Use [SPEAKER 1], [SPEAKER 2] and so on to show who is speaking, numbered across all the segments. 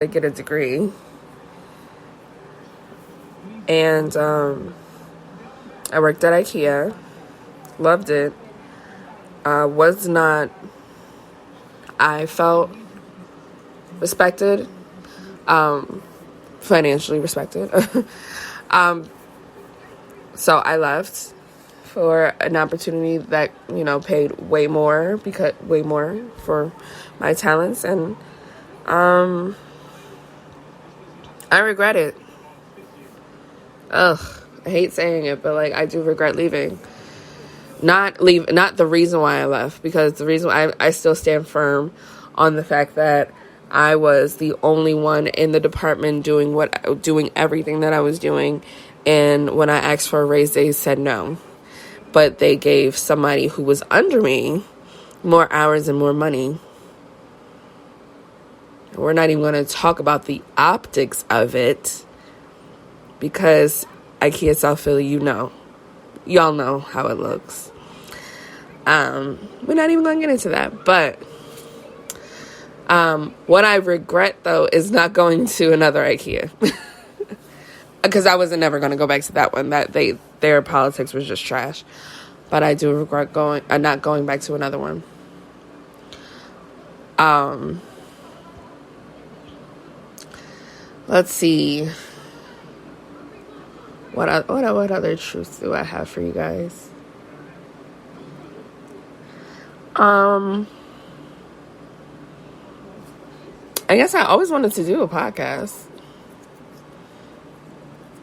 [SPEAKER 1] to get a degree. And I worked at IKEA. Loved it. I felt respected, financially respected. So I left for an opportunity that, paid way more for my talents. And I regret it. Ugh, I hate saying it, but I do regret leaving. Not the reason why I left, because the reason I still stand firm on the fact that I was the only one in the department doing everything that I was doing, and when I asked for a raise, they said no. But they gave somebody who was under me more hours and more money. We're not even going to talk about the optics of it, because IKEA South Philly, y'all know how it looks. We're not even going to get into that. But what I regret, though, is not going to another IKEA. Because I wasn't never going to go back to that one. Their politics was just trash. But I do regret not going back to another one. Let's see. What other truths do I have for you guys? I guess I always wanted to do a podcast.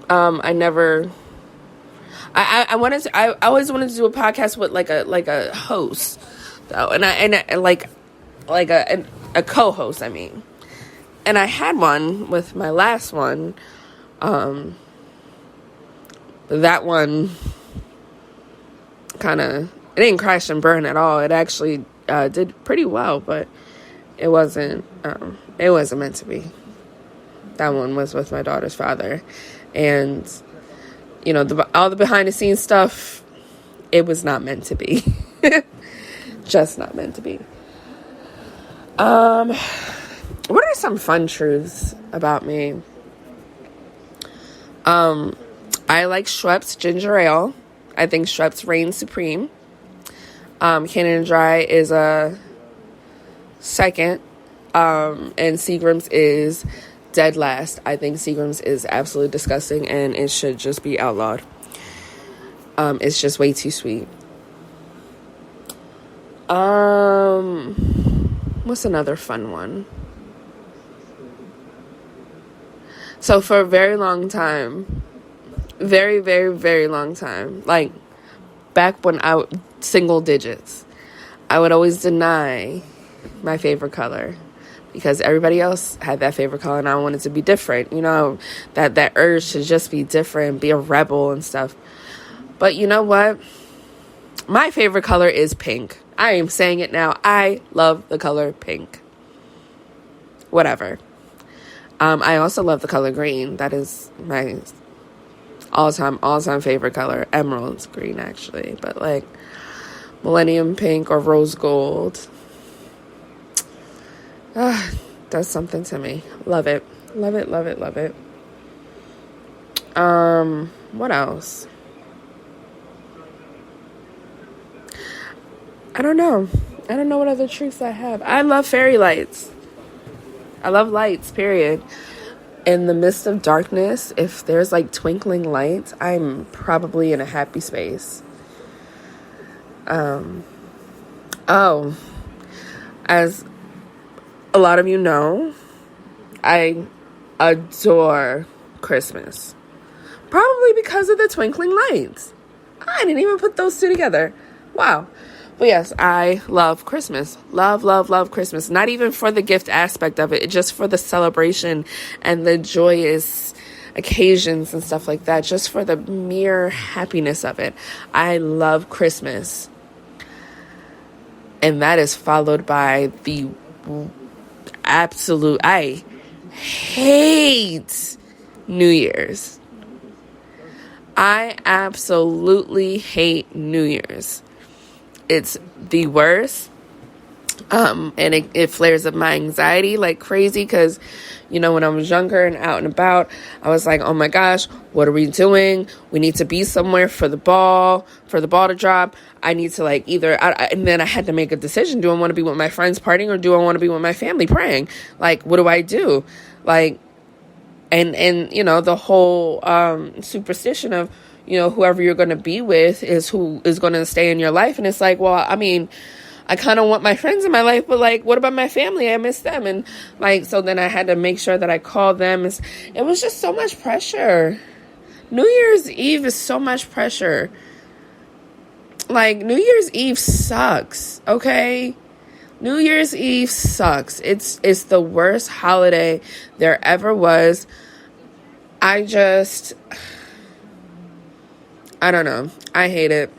[SPEAKER 1] I always wanted to do a podcast with like a host, though, and a co-host. I mean, and I had one with my last one. That one it didn't crash and burn at all. It actually did pretty well, but it wasn't meant to be. That one was with my daughter's father, and all the behind the scenes stuff, it was not meant to be. Just not meant to be. What are some fun truths about me? I like Schweppes ginger ale. I think Schweppes reigns supreme. Canada Dry is a second. And Seagram's is dead last. I think Seagram's is absolutely disgusting and it should just be outlawed. It's just way too sweet. What's another fun one? So for a very long time, very, very, very long time, like back when single digits, I would always deny my favorite color because everybody else had that favorite color and I wanted to be different, that urge to just be different, be a rebel and stuff. But you know what? My favorite color is pink. I am saying it now. I love the color pink. Whatever. I also love the color green. That is my all-time favorite color. Emerald green, actually. But millennium pink or rose gold. Does something to me. Love it. Love it, love it, love it. What else? I don't know what other truths I have. I love fairy lights. I love lights, period. In the midst of darkness, if there's twinkling lights, I'm probably in a happy space. As a lot of you know, I adore Christmas. Probably because of the twinkling lights. I didn't even put those two together. Wow. But yes, I love Christmas. Love, love, love Christmas. Not even for the gift aspect of it, just for the celebration and the joyous occasions and stuff like that. Just for the mere happiness of it. I love Christmas. And that is followed by the absolute, I hate New Year's. I absolutely hate New Year's. It's the worst. And it flares up my anxiety like crazy because, you know, when I was younger and out and about, I was like, oh my gosh, what are we doing? We need to be somewhere for the ball to drop. I need to like and then I had to make a decision. Do I want to be with my friends partying or do I want to be with my family praying? Like, what do I do? Like, and you know, the whole superstition of, you know, whoever you're going to be with is who is going to stay in your life. And it's like, well, I mean, I kind of want my friends in my life, but like, what about my family? I miss them. And like, so then I had to make sure that I called them. It was just so much pressure. New Year's Eve is so much pressure. Like, New Year's Eve sucks, okay? New Year's Eve sucks. It's the worst holiday there ever was. I don't know. I hate it.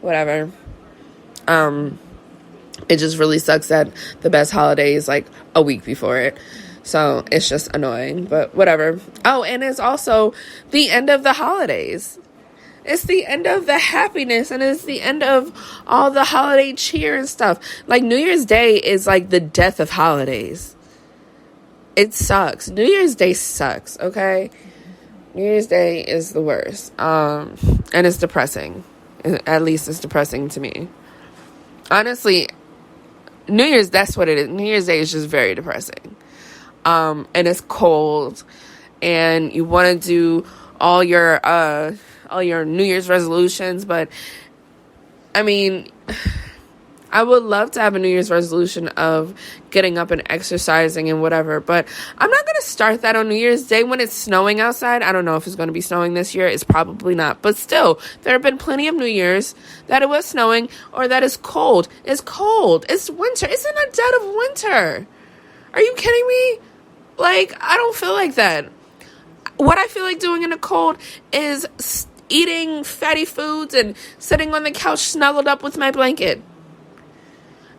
[SPEAKER 1] Whatever. It just really sucks that the best holiday is like a week before it. So it's just annoying, but whatever. Oh, and it's also the end of the holidays. It's the end of the happiness and it's the end of all the holiday cheer and stuff. Like, New Year's Day is like the death of holidays. It sucks. New Year's Day sucks, okay? New Year's Day is the worst. And it's depressing. At least it's depressing to me. Honestly, New Year's, that's what it is. New Year's Day is just very depressing. And it's cold. And you want to do all your New Year's resolutions, but I mean, I would love to have a New Year's resolution of getting up and exercising and whatever, but I'm not going to start that on New Year's Day when it's snowing outside. I don't know if it's going to be snowing this year. It's probably not, but still, there have been plenty of New Year's that it was snowing or that it's cold. It's cold. It's winter. It's in the dead of winter. Are you kidding me? Like, I don't feel like that. What I feel like doing in the cold is eating fatty foods and sitting on the couch snuggled up with my blanket.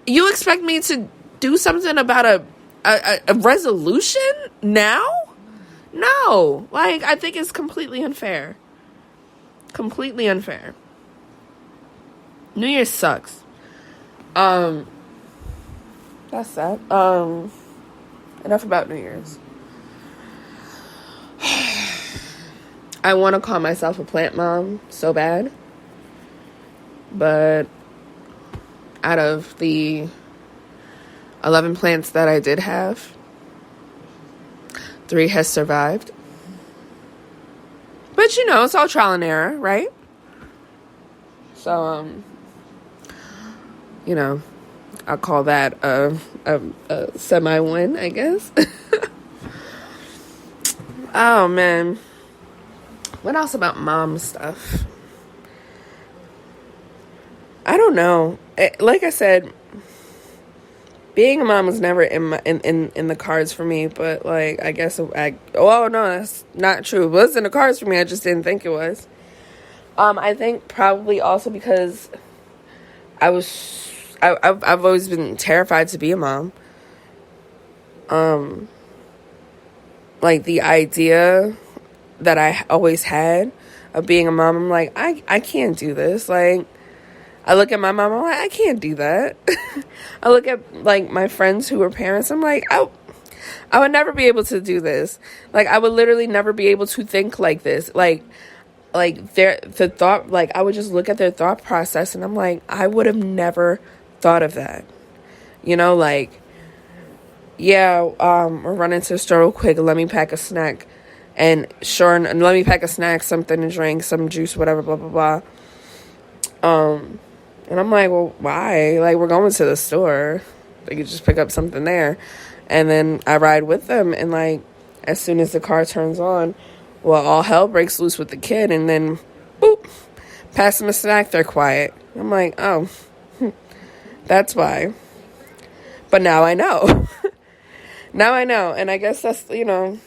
[SPEAKER 1] You expect me to do something about a resolution now? No. Like, I think it's completely unfair. Completely unfair. New Year's sucks. That's that. Enough about New Year's. I want to call myself a plant mom so bad. But out of the 11 plants that I did have, 3 has survived. But, you know, it's all trial and error, right? So, you know, I'll call that a semi-win, I guess. Oh, man. What else about mom stuff? I don't know. Like I said, being a mom was never in the cards for me. But like, I guess no, that's not true. It was in the cards for me. I just didn't think it was. I think probably also because I've always been terrified to be a mom. Like the idea that I always had of being a mom, I'm like, I can't do this. Like, I look at my mom, I'm like, I can't do that. I look at, like, my friends who are parents, I'm like, I would never be able to do this. Like, I would literally never be able to think like this. Like the thought, like, I would just look at their thought process, and I'm like, I would have never thought of that. You know, like, yeah, we're running to the store real quick, let me pack a snack. And sure, and let me pack a snack, something to drink, some juice, whatever, blah, blah, blah. And I'm like, well, why? Like, we're going to the store. Like, you just pick up something there. And then I ride with them. And, like, as soon as the car turns on, well, all hell breaks loose with the kid. And then, boop, pass them a snack, they're quiet. I'm like, oh, that's why. But now I know. Now I know. And I guess that's, you know,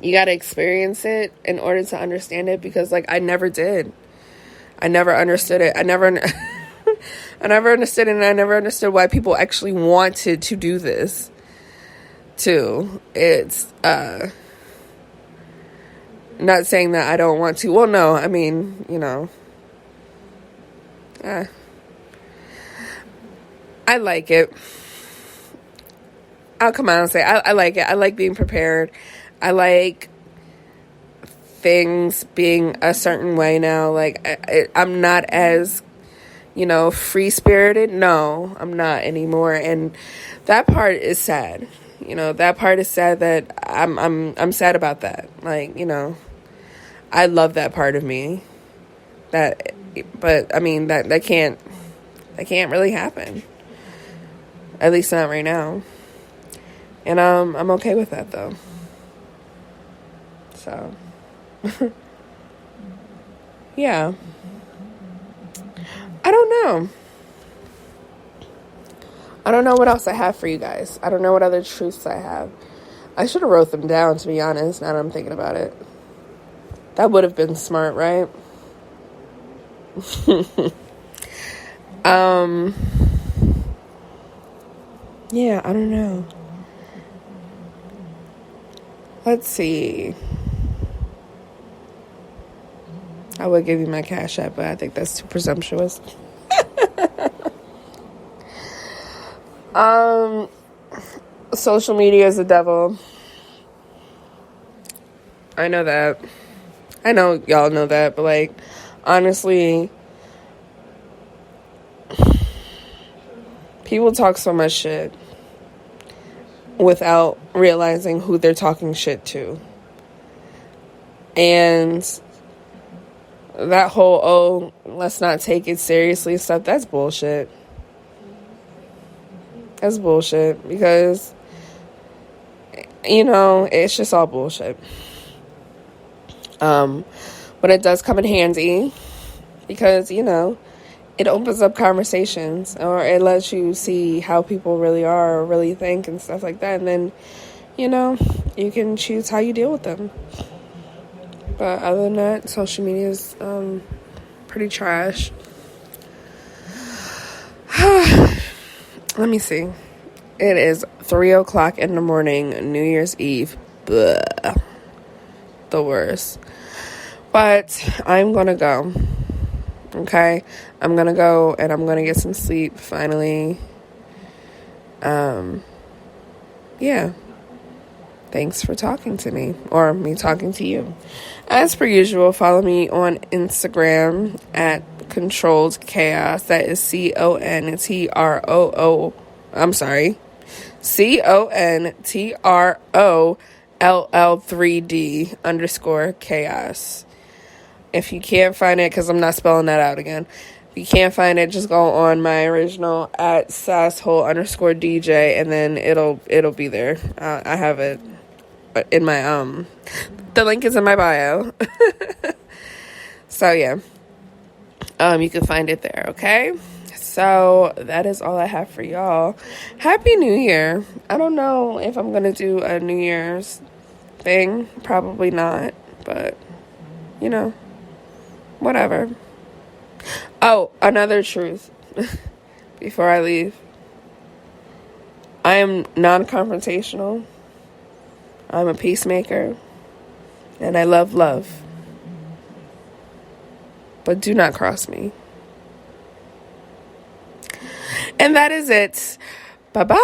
[SPEAKER 1] you got to experience it in order to understand it. Because, like, I never did. I never understood it. I never understood it, and I never understood why people actually wanted to do this, too. It's, not saying that I don't want to. Well, no, I mean, you know, I like it. I'll come out and say I like it. I like being prepared. I like things being a certain way now. Like, I'm not as, free-spirited. No, I'm not anymore. And that part is sad. That part is sad that I'm sad about that. Like, I love that part of me. But I mean, that can't really happen. At least not right now. And I'm okay with that though. So yeah. I don't know. I don't know what else I have for you guys. I don't know what other truths I have. I should have wrote them down, to be honest, now that I'm thinking about it. That would have been smart, right? Yeah, I don't know. Let's see. I would give you my Cash App, but I think that's too presumptuous. Social media is the devil. I know that. I know y'all know that, but like, honestly, people talk so much shit without realizing who they're talking shit to. And that whole, let's not take it seriously stuff, that's bullshit. That's bullshit because, it's just all bullshit. But it does come in handy because, it opens up conversations, or it lets you see how people really are or really think and stuff like that. And then, you can choose how you deal with them. But other than that, social media is pretty trash. Let me see. It is 3:00 in the morning, New Year's Eve. Blah. The worst. But I'm going to go. Okay? I'm going to go and I'm going to get some sleep finally. Yeah. Thanks for talking to me, or me talking to you. As per usual, follow me on Instagram at Controlled Chaos. That is CONTROLL3D_chaos. If you can't find it, because I'm not spelling that out again. If you can't find it, just go on my original at @sasshole_DJ, and then it'll be there. I have it in my the link is in my bio. So yeah, you can find it there. Okay, so that is all I have for y'all. Happy New Year. I don't know if I'm gonna do a New Year's thing, probably not, but whatever. Oh, another truth before I leave. I am non-confrontational. I'm a peacemaker. And I love love. But do not cross me. And that is it. Bye-bye.